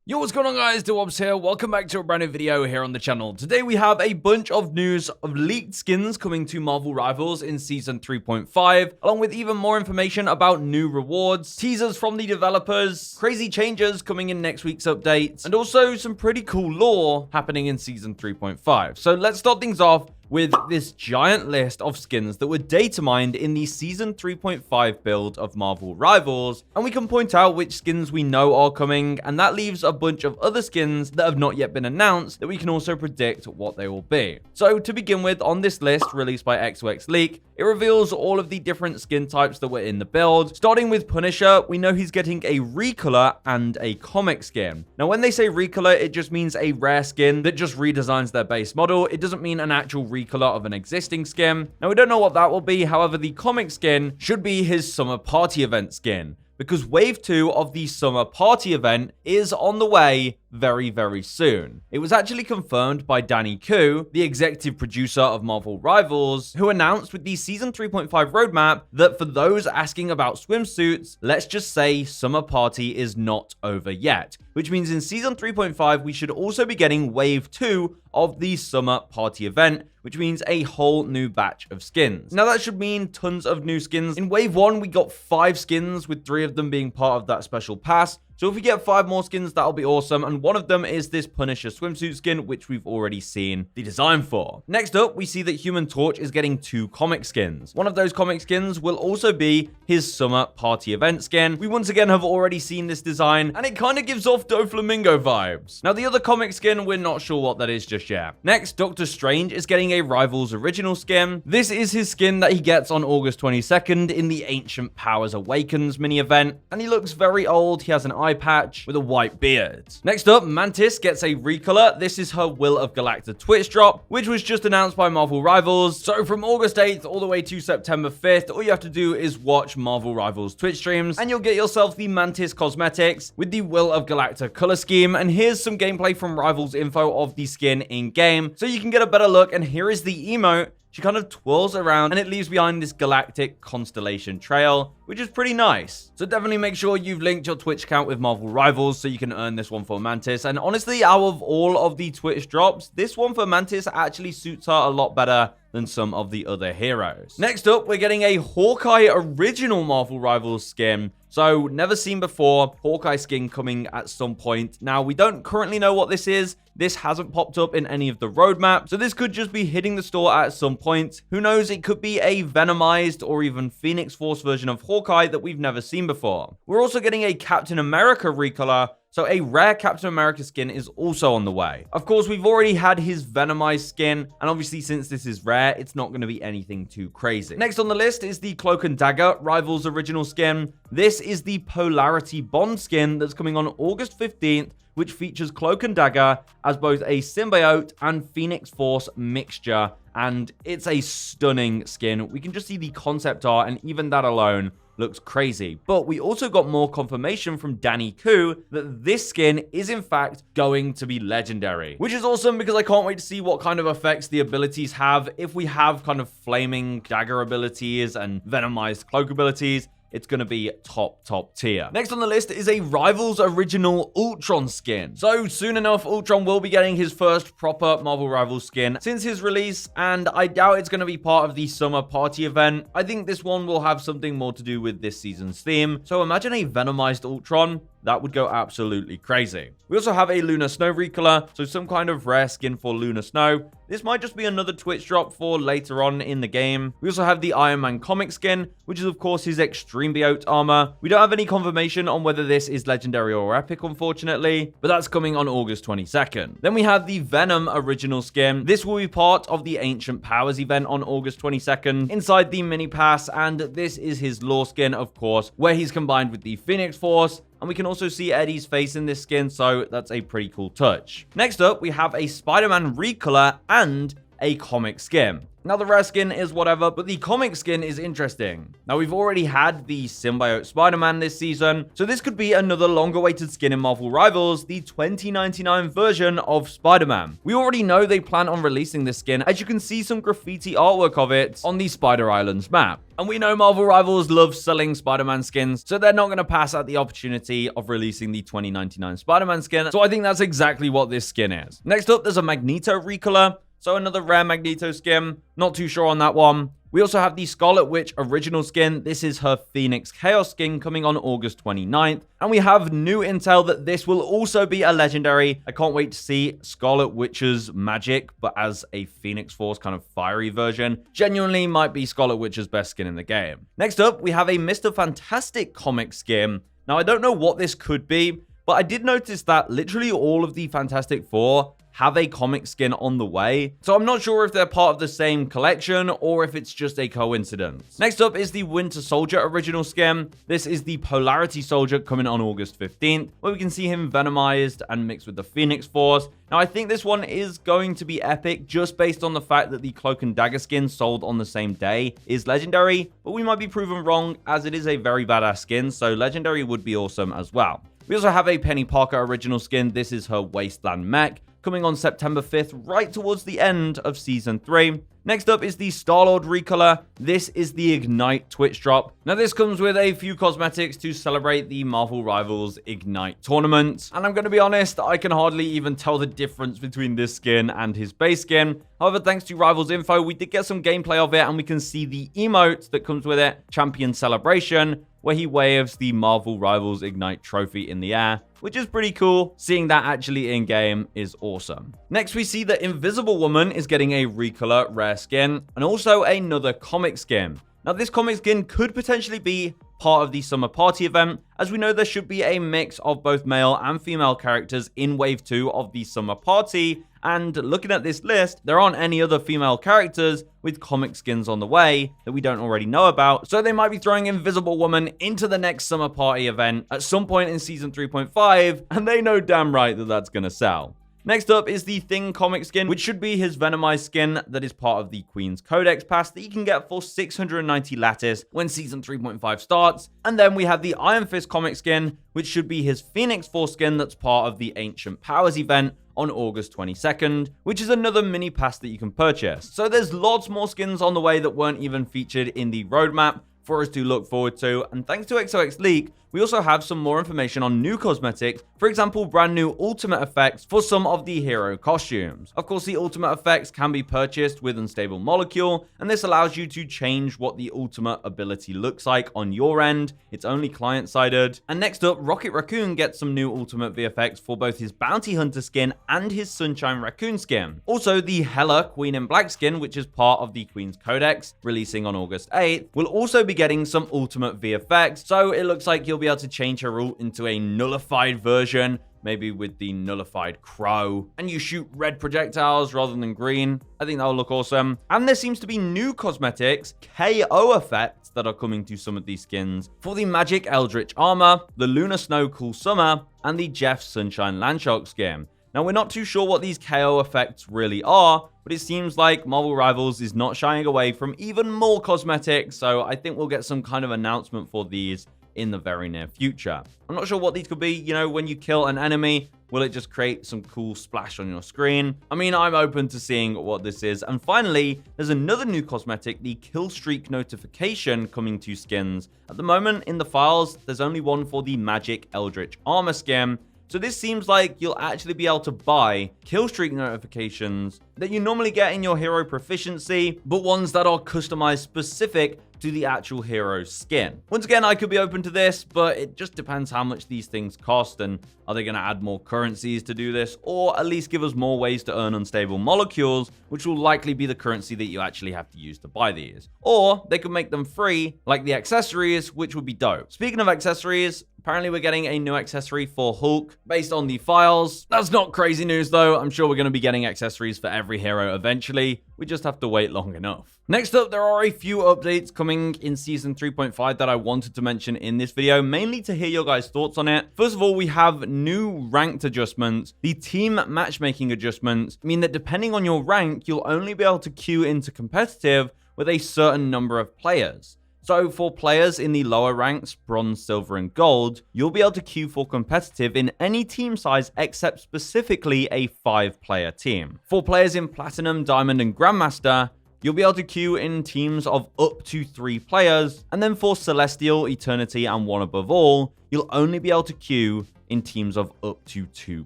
Yo, what's going on guys, Dewobs here, welcome back to a brand new video here on the channel. Today we have a bunch of news of leaked skins coming to Marvel Rivals in Season 3.5, along with even more information about new rewards, teasers from the developers, crazy changes coming in next week's updates, and also some pretty cool lore happening in Season 3.5. So let's start things off with this giant list of skins that were data mined in the Season 3.5 build of Marvel Rivals, and we can point out which skins we know are coming, and that leaves a bunch of other skins that have not yet been announced that we can also predict what they will be. So to begin with, on this list released by XOX Leak, it reveals all of the different skin types that were in the build. Starting with Punisher, we know he's getting a recolor and a comic skin. Now when they say recolor, it just means a rare skin that just redesigns their base model. It doesn't mean an actual recolor of an existing skin. Now we don't know what that will be, however the comic skin should be his summer party event skin, because Wave 2 of the summer party event is on the way very, very soon. It was actually confirmed by Danny Koo, the executive producer of Marvel Rivals, who announced with the Season 3.5 roadmap that for those asking about swimsuits, let's just say summer party is not over yet, which means in Season 3.5 we should also be getting Wave 2 of the summer party event, which means a whole new batch of skins. Now that should mean tons of new skins. In Wave 1, we got 5 skins, with 3 of them being part of that special pass. So if we get 5 more skins, that'll be awesome. And one of them is this Punisher swimsuit skin, which we've already seen the design for. Next up, we see that Human Torch is getting 2 comic skins. One of those comic skins will also be his summer party event skin. We once again have already seen this design, and it kind of gives off Doflamingo vibes. Now the other comic skin, we're not sure what that is just yet. Next, Doctor Strange is getting a Rivals original skin. This is his skin that he gets on August 22nd in the Ancient Powers Awakens mini event, and he looks very old. He has an eye patch with a white beard. Next up, Mantis gets a recolor. This is her Will of Galacta Twitch drop, which was just announced by Marvel Rivals. So from August 8th all the way to September 5th, all you have to do is watch Marvel Rivals Twitch streams, and you'll get yourself the Mantis cosmetics with the Will of Galacta color scheme. And here's some gameplay from Rivals info of the skin in game, so you can get a better look. And here is the emote. She kind of twirls around and it leaves behind this galactic constellation trail, which is pretty nice. So definitely make sure you've linked your Twitch account with Marvel Rivals so you can earn this one for Mantis. And honestly, out of all of the Twitch drops, this one for Mantis actually suits her a lot better than some of the other heroes. Next up, we're getting a Hawkeye original Marvel Rivals skin. So never seen before, Hawkeye skin coming at some point. Now, we don't currently know what this is. This hasn't popped up in any of the roadmaps, so this could just be hitting the store at some point. Who knows, it could be a Venomized or even Phoenix Force version of Hawkeye that we've never seen before. We're also getting a Captain America recolor, so a rare Captain America skin is also on the way. Of course, we've already had his Venomized skin, and obviously since this is rare, it's not going to be anything too crazy. Next on the list is the Cloak and Dagger Rivals original skin. This is the Polarity Bond skin that's coming on August 15th, which features Cloak and Dagger as both a symbiote and Phoenix Force mixture, and it's a stunning skin. We can just see the concept art, and even that alone looks crazy. But we also got more confirmation from Danny Koo that this skin is in fact going to be legendary, which is awesome because I can't wait to see what kind of effects the abilities have. If we have kind of flaming dagger abilities and venomized cloak abilities, it's going to be top tier. Next on the list is a Rivals original Ultron skin. So soon enough, Ultron will be getting his first proper Marvel Rivals skin since his release, and I doubt it's going to be part of the summer party event. I think this one will have something more to do with this season's theme. So imagine a Venomized Ultron. That would go absolutely crazy. We also have a Lunar Snow recolor, so some kind of rare skin for Lunar Snow. This might just be another Twitch drop for later on in the game. We also have the Iron Man comic skin, which is of course his Extreme Biote armor. We don't have any confirmation on whether this is legendary or epic, unfortunately, but that's coming on August 22nd. Then we have the Venom original skin. This will be part of the Ancient Powers event on August 22nd inside the mini pass, and this is his lore skin, of course, where he's combined with the Phoenix Force. And we can also see Eddie's face in this skin, so that's a pretty cool touch. Next up, we have a Spider-Man recolor and a comic skin. Now, the rare skin is whatever, but the comic skin is interesting. Now, we've already had the symbiote Spider-Man this season, so this could be another long-awaited skin in Marvel Rivals, the 2099 version of Spider-Man. We already know they plan on releasing this skin, as you can see some graffiti artwork of it on the Spider Islands map. And we know Marvel Rivals love selling Spider-Man skins, so they're not going to pass out the opportunity of releasing the 2099 Spider-Man skin, so I think that's exactly what this skin is. Next up, there's a Magneto recolor. So another rare Magneto skin. Not too sure on that one. We also have the Scarlet Witch original skin. This is her Phoenix Chaos skin coming on August 29th. And we have new intel that this will also be a legendary. I can't wait to see Scarlet Witch's magic, but as a Phoenix Force kind of fiery version. Genuinely might be Scarlet Witch's best skin in the game. Next up, we have a Mr. Fantastic comic skin. Now, I don't know what this could be, but I did notice that literally all of the Fantastic Four have a comic skin on the way. So I'm not sure if they're part of the same collection or if it's just a coincidence. Next up is the Winter Soldier original skin. This is the Polarity Soldier coming on August 15th, where we can see him venomized and mixed with the Phoenix Force. Now, I think this one is going to be epic just based on the fact that the Cloak and Dagger skin sold on the same day is legendary, but we might be proven wrong as it is a very badass skin, so legendary would be awesome as well. We also have a Penny Parker original skin. This is her Wasteland mech, coming on September 5th, right towards the end of Season 3. Next up is the Star-Lord recolor. This is the Ignite Twitch drop. Now, this comes with a few cosmetics to celebrate the Marvel Rivals Ignite tournament. And I'm going to be honest, I can hardly even tell the difference between this skin and his base skin. However, thanks to Rivals Info, we did get some gameplay of it, and we can see the emote that comes with it, Champion Celebration, where he waves the Marvel Rivals Ignite trophy in the air, which is pretty cool. Seeing that actually in-game is awesome. Next, we see that Invisible Woman is getting a recolor rare skin, and also another comic skin. Now, this comic skin could potentially be part of the Summer Party event, as we know there should be a mix of both male and female characters in Wave 2 of the Summer Party, and looking at this list, there aren't any other female characters with comic skins on the way that we don't already know about, so they might be throwing Invisible Woman into the next Summer Party event at some point in Season 3.5, and they know damn right that that's gonna sell. Next up is the Thing comic skin, which should be his Venomized skin that is part of the Queen's Codex pass that you can get for 690 lattice when Season 3.5 starts. And then we have the Iron Fist comic skin, which should be his Phoenix Force skin that's part of the Ancient Powers event on August 22nd, which is another mini pass that you can purchase. So there's lots more skins on the way that weren't even featured in the roadmap for us to look forward to, and thanks to XOX Leak, we also have some more information on new cosmetics, for example, brand new ultimate effects for some of the hero costumes. Of course, the ultimate effects can be purchased with Unstable Molecule, and this allows you to change what the ultimate ability looks like on your end. It's only client-sided. And next up, Rocket Raccoon gets some new ultimate VFX for both his Bounty Hunter skin and his Sunshine Raccoon skin. Also, the Hela Queen in Black skin, which is part of the Queen's Codex, releasing on August 8th, will also be getting some ultimate VFX, so it looks like you'll be able to change her ult into a nullified version, maybe with the nullified crow, and you shoot red projectiles rather than green. I think that'll look awesome. And there seems to be new cosmetics, KO effects, that are coming to some of these skins for the Magic Eldritch armor, the Lunar Snow Cool Summer, and the Jeff Sunshine Landshark skin. Now, we're not too sure what these KO effects really are, but it seems like Marvel Rivals is not shying away from even more cosmetics, so I think we'll get some kind of announcement for these in the very near future. I'm not sure what these could be. You know, when you kill an enemy, will it just create some cool splash on your screen? I mean, I'm open to seeing what this is. And finally, there's another new cosmetic, the Kill Streak notification, coming to skins. At the moment, in the files, there's only one for the Magic Eldritch armor skin. So this seems like you'll actually be able to buy kill streak notifications that you normally get in your hero proficiency, but ones that are customized specific to the actual hero's skin. Once again, I could be open to this, but it just depends how much these things cost, and are they going to add more currencies to do this, or at least give us more ways to earn unstable molecules, which will likely be the currency that you actually have to use to buy these. Or they could make them free, like the accessories, which would be dope. Speaking of accessories, Apparently, we're getting a new accessory for Hulk based on the files. That's not crazy news, though. I'm sure we're going to be getting accessories for every hero eventually. We just have to wait long enough. Next up, there are a few updates coming in Season 3.5 that I wanted to mention in this video, mainly to hear your guys' thoughts on it. First of all, we have new ranked adjustments. The team matchmaking adjustments mean that depending on your rank, you'll only be able to queue into competitive with a certain number of players. So for players in the lower ranks, bronze, silver, and gold, you'll be able to queue for competitive in any team size except specifically a 5-player team. For players in platinum, diamond, and grandmaster, you'll be able to queue in teams of up to 3 players. And then for celestial, eternity, and one above all, you'll only be able to queue in teams of up to 2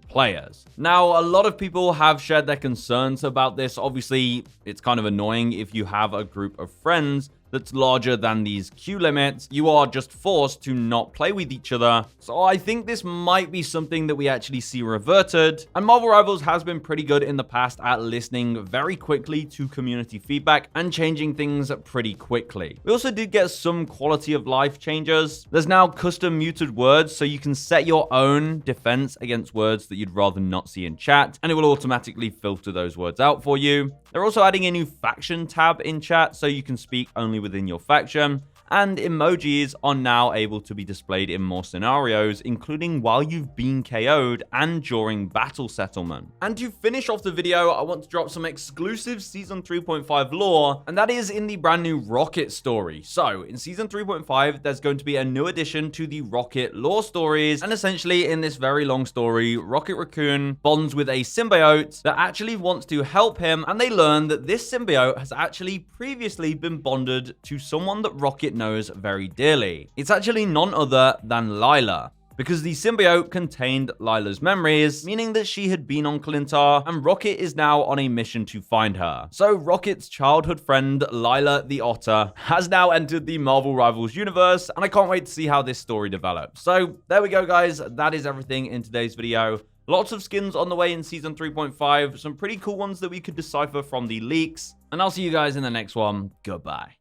players. Now, a lot of people have shared their concerns about this. Obviously, it's kind of annoying if you have a group of friends that's larger than these queue limits. You are just forced to not play with each other. So I think this might be something that we actually see reverted. And Marvel Rivals has been pretty good in the past at listening very quickly to community feedback and changing things pretty quickly. We also did get some quality of life changes. There's now custom muted words, so you can set your own defense against words that you'd rather not see in chat, and it will automatically filter those words out for you. They're also adding a new faction tab in chat, so you can speak only within your faction. And emojis are now able to be displayed in more scenarios, including while you've been KO'd and during battle settlement. And to finish off the video, I want to drop some exclusive Season 3.5 lore, and that is in the brand new Rocket story. So, in Season 3.5, there's going to be a new addition to the Rocket lore stories, and essentially in this very long story, Rocket Raccoon bonds with a symbiote that actually wants to help him, and they learn that this symbiote has actually previously been bonded to someone that Rocket knows very dearly. It's actually none other than Lila, because the symbiote contained Lila's memories, meaning that she had been on Clintar, and Rocket is now on a mission to find her. So Rocket's childhood friend, Lila the Otter, has now entered the Marvel Rivals universe, and I can't wait to see how this story develops. So there we go, guys. That is everything in today's video. Lots of skins on the way in Season 3.5, some pretty cool ones that we could decipher from the leaks, and I'll see you guys in the next one. Goodbye.